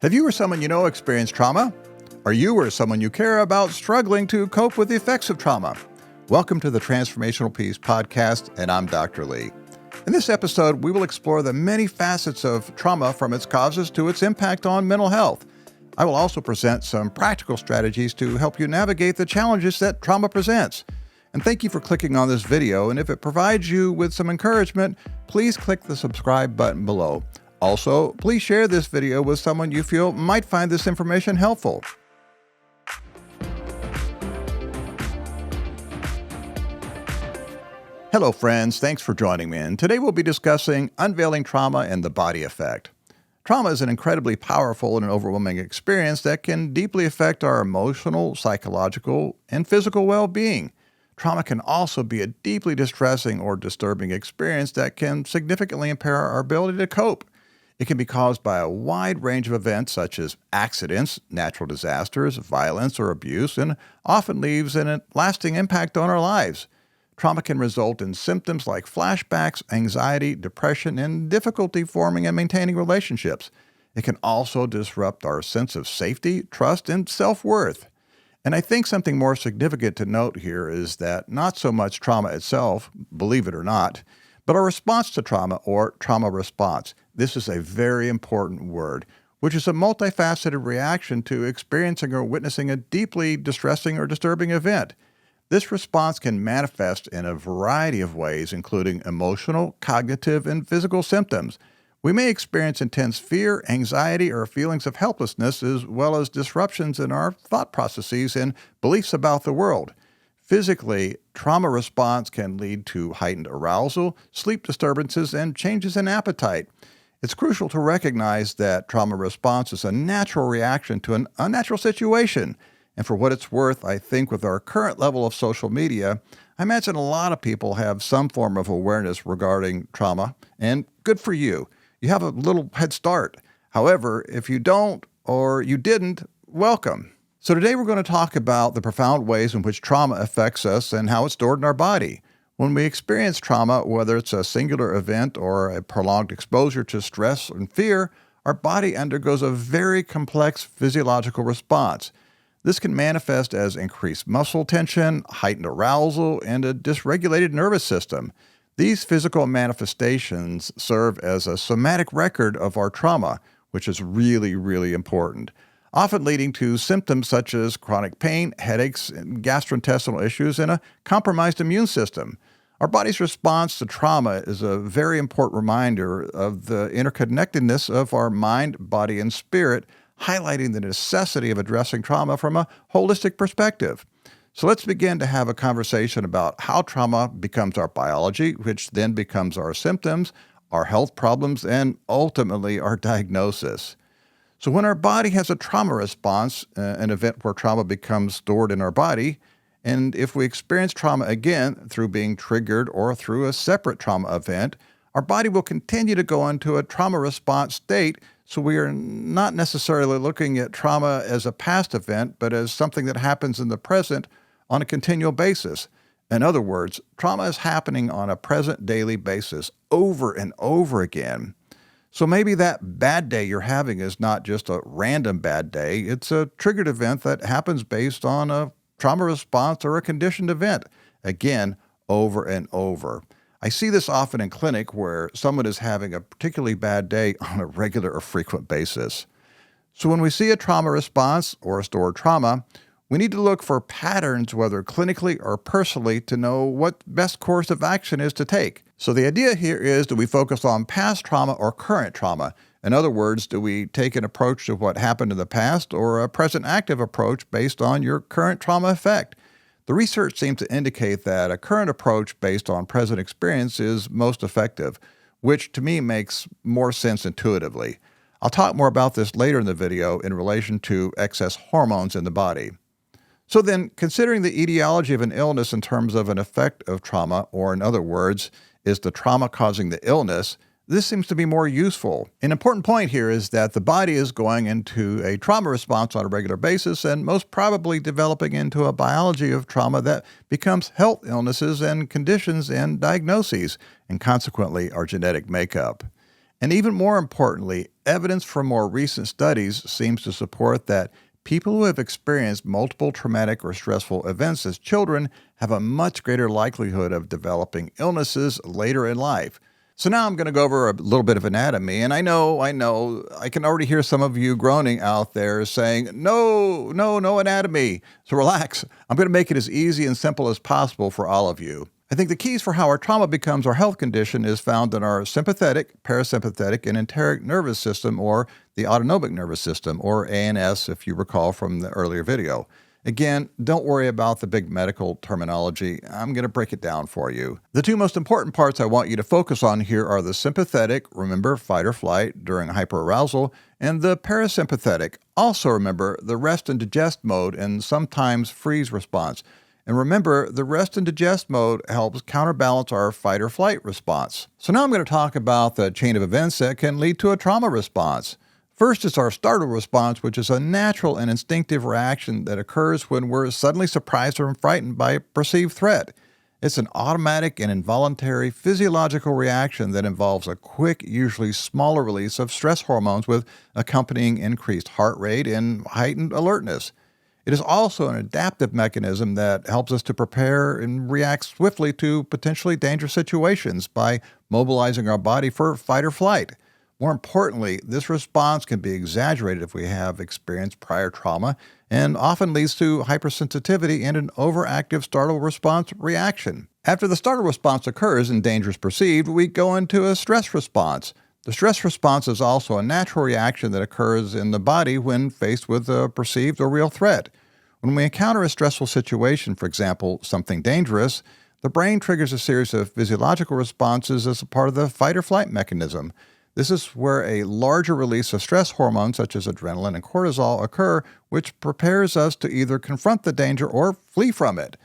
Have you or someone you know experienced trauma? Are you or someone you care about struggling to cope with the effects of trauma? Welcome to the Transformational Peace Podcast, and I'm Dr. Lee. In this episode, we will explore the many facets of trauma from its causes to its impact on mental health. I will also present some practical strategies to help you navigate the challenges that trauma presents. And thank you for clicking on this video, and if it provides you with some encouragement, please click the subscribe button below. Also, please share this video with someone you feel might find this information helpful. Hello friends, thanks for joining me, and today we'll be discussing unveiling trauma and the body effect. Trauma is an incredibly powerful and overwhelming experience that can deeply affect our emotional, psychological, and physical well-being. Trauma can also be a deeply distressing or disturbing experience that can significantly impair our ability to cope. It can be caused by a wide range of events such as accidents, natural disasters, violence, or abuse, and often leaves a lasting impact on our lives. Trauma can result in symptoms like flashbacks, anxiety, depression, and difficulty forming and maintaining relationships. It can also disrupt our sense of safety, trust, and self-worth. And I think something more significant to note here is that not so much trauma itself, believe it or not, but our response to trauma or trauma response. This is a very important word, which is a multifaceted reaction to experiencing or witnessing a deeply distressing or disturbing event. This response can manifest in a variety of ways, including emotional, cognitive, and physical symptoms. We may experience intense fear, anxiety, or feelings of helplessness, as well as disruptions in our thought processes and beliefs about the world. Physically, trauma response can lead to heightened arousal, sleep disturbances, and changes in appetite. It's crucial to recognize that trauma response is a natural reaction to an unnatural situation. And for what it's worth, I think with our current level of social media, I imagine a lot of people have some form of awareness regarding trauma, and good for you. You have a little head start. However, if you don't or you didn't, welcome. So today we're going to talk about the profound ways in which trauma affects us and how it's stored in our body. When we experience trauma, whether it's a singular event or a prolonged exposure to stress and fear, our body undergoes a very complex physiological response. This can manifest as increased muscle tension, heightened arousal, and a dysregulated nervous system. These physical manifestations serve as a somatic record of our trauma, which is really, really important, often leading to symptoms such as chronic pain, headaches, gastrointestinal issues, and a compromised immune system. Our body's response to trauma is a very important reminder of the interconnectedness of our mind, body, and spirit, highlighting the necessity of addressing trauma from a holistic perspective. So let's begin to have a conversation about how trauma becomes our biology, which then becomes our symptoms, our health problems, and ultimately our diagnosis. So when our body has a trauma response, an event where trauma becomes stored in our body, and if we experience trauma again through being triggered or through a separate trauma event, our body will continue to go into a trauma response state, so we are not necessarily looking at trauma as a past event, but as something that happens in the present on a continual basis. In other words, trauma is happening on a present daily basis over and over again. So maybe that bad day you're having is not just a random bad day, it's a triggered event that happens based on a trauma response or a conditioned event. Again, over and over. I see this often in clinic where someone is having a particularly bad day on a regular or frequent basis. So when we see a trauma response or a stored trauma, we need to look for patterns, whether clinically or personally, to know what best course of action is to take. So the idea here is, do we focus on past trauma or current trauma? In other words, do we take an approach to what happened in the past or a present active approach based on your current trauma effect? The research seems to indicate that a current approach based on present experience is most effective, which to me makes more sense intuitively. I'll talk more about this later in the video in relation to excess hormones in the body. So then, considering the etiology of an illness in terms of an effect of trauma, or in other words, is the trauma causing the illness, this seems to be more useful. An important point here is that the body is going into a trauma response on a regular basis and most probably developing into a biology of trauma that becomes health illnesses and conditions and diagnoses, and consequently our genetic makeup. And even more importantly, evidence from more recent studies seems to support that people who have experienced multiple traumatic or stressful events as children have a much greater likelihood of developing illnesses later in life. So now I'm going to go over a little bit of anatomy, and I know, I can already hear some of you groaning out there saying, no, no, no anatomy. So relax. I'm going to make it as easy and simple as possible for all of you. I think the keys for how our trauma becomes our health condition is found in our sympathetic, parasympathetic, and enteric nervous system, or the autonomic nervous system, or ANS, if you recall from the earlier video. Again, don't worry about the big medical terminology. I'm going to break it down for you. The two most important parts I want you to focus on here are the sympathetic, remember fight or flight during hyperarousal, and the parasympathetic, also remember the rest and digest mode and sometimes freeze response. And remember, the rest and digest mode helps counterbalance our fight or flight response. So now I'm going to talk about the chain of events that can lead to a trauma response. First is our startle response, which is a natural and instinctive reaction that occurs when we're suddenly surprised or frightened by a perceived threat. It's an automatic and involuntary physiological reaction that involves a quick, usually smaller release of stress hormones with accompanying increased heart rate and heightened alertness. It is also an adaptive mechanism that helps us to prepare and react swiftly to potentially dangerous situations by mobilizing our body for fight or flight. More importantly, this response can be exaggerated if we have experienced prior trauma and often leads to hypersensitivity and an overactive startle response reaction. After the startle response occurs and danger is perceived, we go into a stress response. The stress response is also a natural reaction that occurs in the body when faced with a perceived or real threat. When we encounter a stressful situation, for example, something dangerous, the brain triggers a series of physiological responses as a part of the fight or flight mechanism. This is where a larger release of stress hormones such as adrenaline and cortisol occur, which prepares us to either confront the danger or flee from it.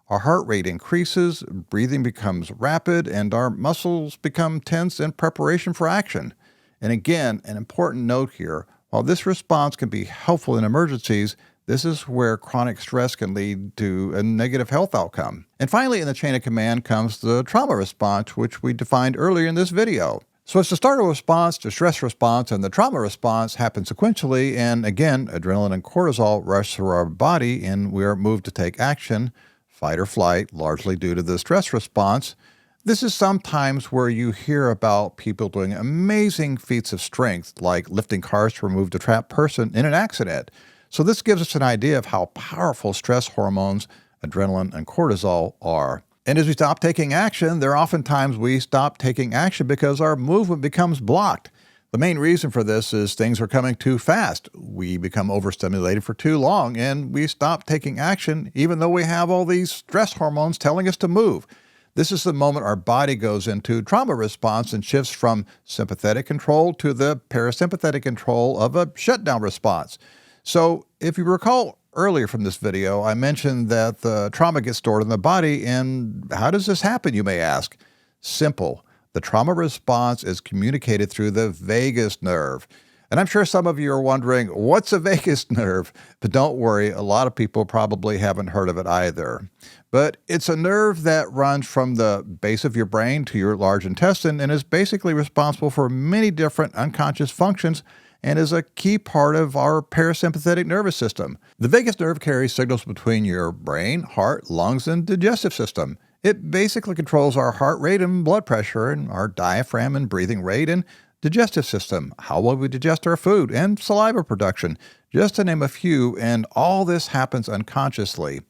Our heart rate increases, breathing becomes rapid, and our muscles become tense in preparation for action. And again, an important note here, while this response can be helpful in emergencies, this is where chronic stress can lead to a negative health outcome. And finally, in the chain of command comes the trauma response, which we defined earlier in this video. So it's the startle response, the stress response, and the trauma response happen sequentially, and again, adrenaline and cortisol rush through our body, and we are moved to take action, fight or flight, largely due to the stress response. This is sometimes where you hear about people doing amazing feats of strength, like lifting cars to remove a trapped person in an accident. So this gives us an idea of how powerful stress hormones, adrenaline and cortisol are. And as we stop taking action, there are often times we stop taking action because our movement becomes blocked. The main reason for this is things are coming too fast. We become overstimulated for too long, and we stop taking action even though we have all these stress hormones telling us to move. This is the moment our body goes into trauma response and shifts from sympathetic control to the parasympathetic control of a shutdown response. So if you recall earlier from this video, I mentioned that the trauma gets stored in the body, and how does this happen, you may ask? Simple. The trauma response is communicated through the vagus nerve. And I'm sure some of you are wondering, what's a vagus nerve? But don't worry, a lot of people probably haven't heard of it either. But it's a nerve that runs from the base of your brain to your large intestine and is basically responsible for many different unconscious functions and is a key part of our parasympathetic nervous system. The vagus nerve carries signals between your brain, heart, lungs, and digestive system. It basically controls our heart rate and blood pressure, and our diaphragm and breathing rate, and digestive system, how well we digest our food, and saliva production, just to name a few, and all this happens unconsciously.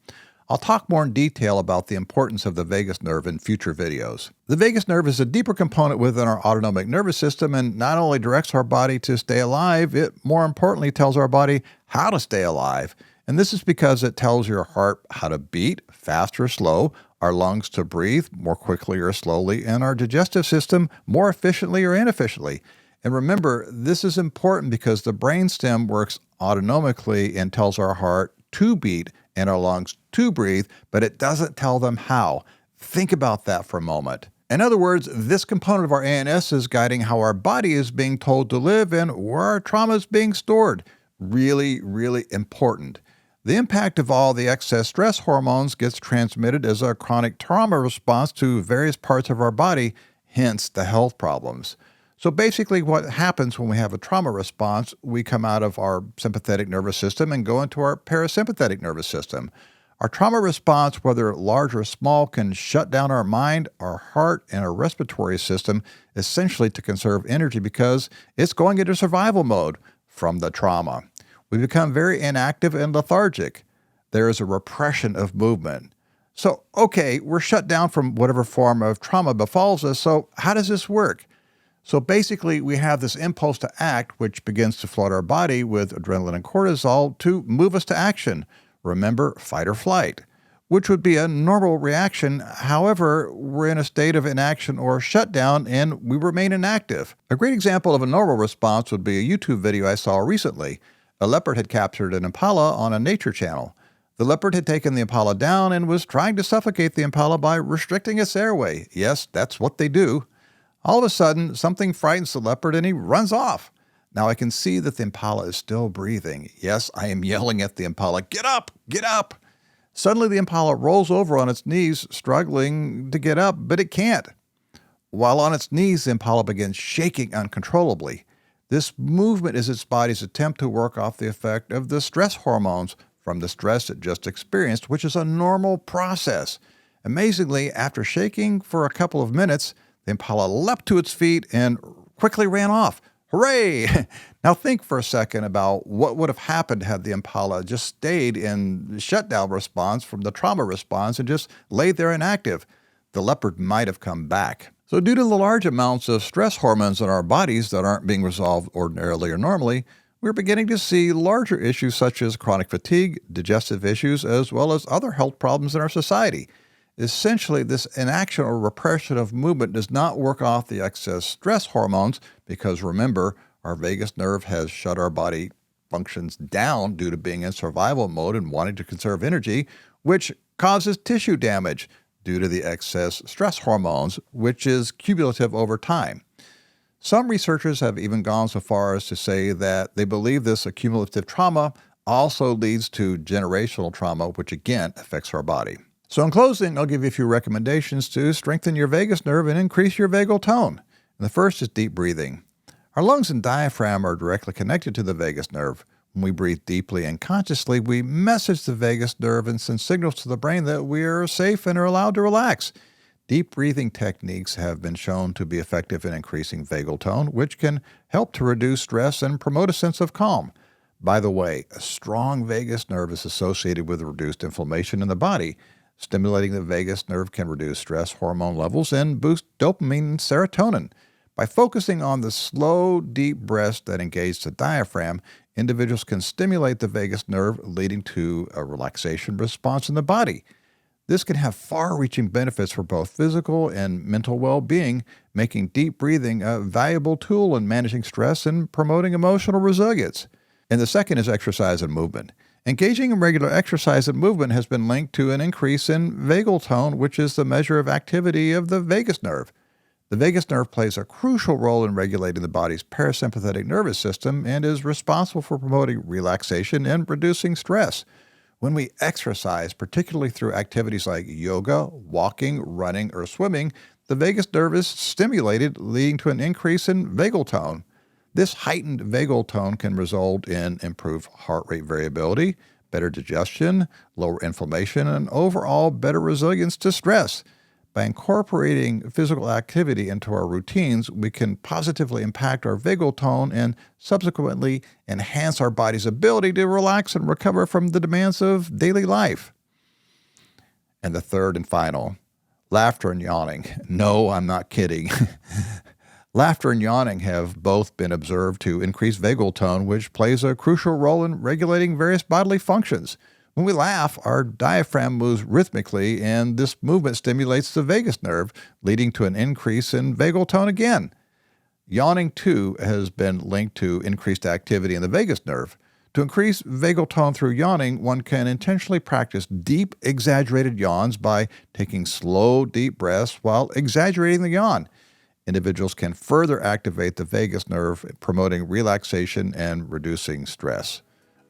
I'll talk more in detail about the importance of the vagus nerve in future videos. The vagus nerve is a deeper component within our autonomic nervous system and not only directs our body to stay alive, it more importantly tells our body how to stay alive. And this is because it tells your heart how to beat, fast or slow, our lungs to breathe more quickly or slowly, and our digestive system more efficiently or inefficiently. And remember, this is important because the brainstem works autonomically and tells our heart to beat and our lungs to breathe, but it doesn't tell them how. Think about that for a moment. In other words, this component of our ANS is guiding how our body is being told to live and where our trauma is being stored. Really, really important. The impact of all the excess stress hormones gets transmitted as a chronic trauma response to various parts of our body, hence the health problems. So basically what happens when we have a trauma response, we come out of our sympathetic nervous system and go into our parasympathetic nervous system. Our trauma response, whether large or small, can shut down our mind, our heart, and our respiratory system, essentially to conserve energy because it's going into survival mode from the trauma. We become very inactive and lethargic. There is a repression of movement. So, okay, we're shut down from whatever form of trauma befalls us, so how does this work? So basically, we have this impulse to act, which begins to flood our body with adrenaline and cortisol to move us to action. Remember, fight or flight, which would be a normal reaction. However, we're in a state of inaction or shutdown, and we remain inactive. A great example of a normal response would be a YouTube video I saw recently. A leopard had captured an impala on a nature channel. The leopard had taken the impala down and was trying to suffocate the impala by restricting its airway. Yes, that's what they do. All of a sudden, something frightens the leopard and he runs off. Now I can see that the impala is still breathing. Yes, I am yelling at the impala, "Get up! Get up!" Suddenly the impala rolls over on its knees, struggling to get up, but it can't. While on its knees, the impala begins shaking uncontrollably. This movement is its body's attempt to work off the effect of the stress hormones from the stress it just experienced, which is a normal process. Amazingly, after shaking for a couple of minutes, the impala leapt to its feet and quickly ran off. Hooray! Now think for a second about what would have happened had the impala just stayed in shutdown response from the trauma response and just laid there inactive. The leopard might have come back. So due to the large amounts of stress hormones in our bodies that aren't being resolved ordinarily or normally, we're beginning to see larger issues such as chronic fatigue, digestive issues, as well as other health problems in our society. Essentially, this inaction or repression of movement does not work off the excess stress hormones because, remember, our vagus nerve has shut our body functions down due to being in survival mode and wanting to conserve energy, which causes tissue damage due to the excess stress hormones, which is cumulative over time. Some researchers have even gone so far as to say that they believe this accumulative trauma also leads to generational trauma, which again affects our body. So in closing, I'll give you a few recommendations to strengthen your vagus nerve and increase your vagal tone. And the first is deep breathing. Our lungs and diaphragm are directly connected to the vagus nerve. When we breathe deeply and consciously, we message the vagus nerve and send signals to the brain that we are safe and are allowed to relax. Deep breathing techniques have been shown to be effective in increasing vagal tone, which can help to reduce stress and promote a sense of calm. By the way, a strong vagus nerve is associated with reduced inflammation in the body. Stimulating the vagus nerve can reduce stress hormone levels and boost dopamine and serotonin. By focusing on the slow, deep breaths that engage the diaphragm, individuals can stimulate the vagus nerve, leading to a relaxation response in the body. This can have far-reaching benefits for both physical and mental well-being, making deep breathing a valuable tool in managing stress and promoting emotional resilience. And the second is exercise and movement. Engaging in regular exercise and movement has been linked to an increase in vagal tone, which is the measure of activity of the vagus nerve. The vagus nerve plays a crucial role in regulating the body's parasympathetic nervous system and is responsible for promoting relaxation and reducing stress. When we exercise, particularly through activities like yoga, walking, running, or swimming, the vagus nerve is stimulated, leading to an increase in vagal tone. This heightened vagal tone can result in improved heart rate variability, better digestion, lower inflammation, and overall better resilience to stress. By incorporating physical activity into our routines, we can positively impact our vagal tone and subsequently enhance our body's ability to relax and recover from the demands of daily life. And the third and final, laughter and yawning. No, I'm not kidding. Laughter and yawning have both been observed to increase vagal tone, which plays a crucial role in regulating various bodily functions. When we laugh, our diaphragm moves rhythmically, and this movement stimulates the vagus nerve, leading to an increase in vagal tone again. Yawning, too, has been linked to increased activity in the vagus nerve. To increase vagal tone through yawning, one can intentionally practice deep, exaggerated yawns by taking slow, deep breaths while exaggerating the yawn. Individuals can further activate the vagus nerve, promoting relaxation and reducing stress.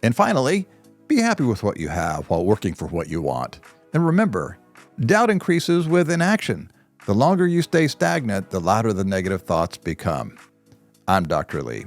And finally, be happy with what you have while working for what you want. And remember, doubt increases with inaction. The longer you stay stagnant, the louder the negative thoughts become. I'm Dr. Lee.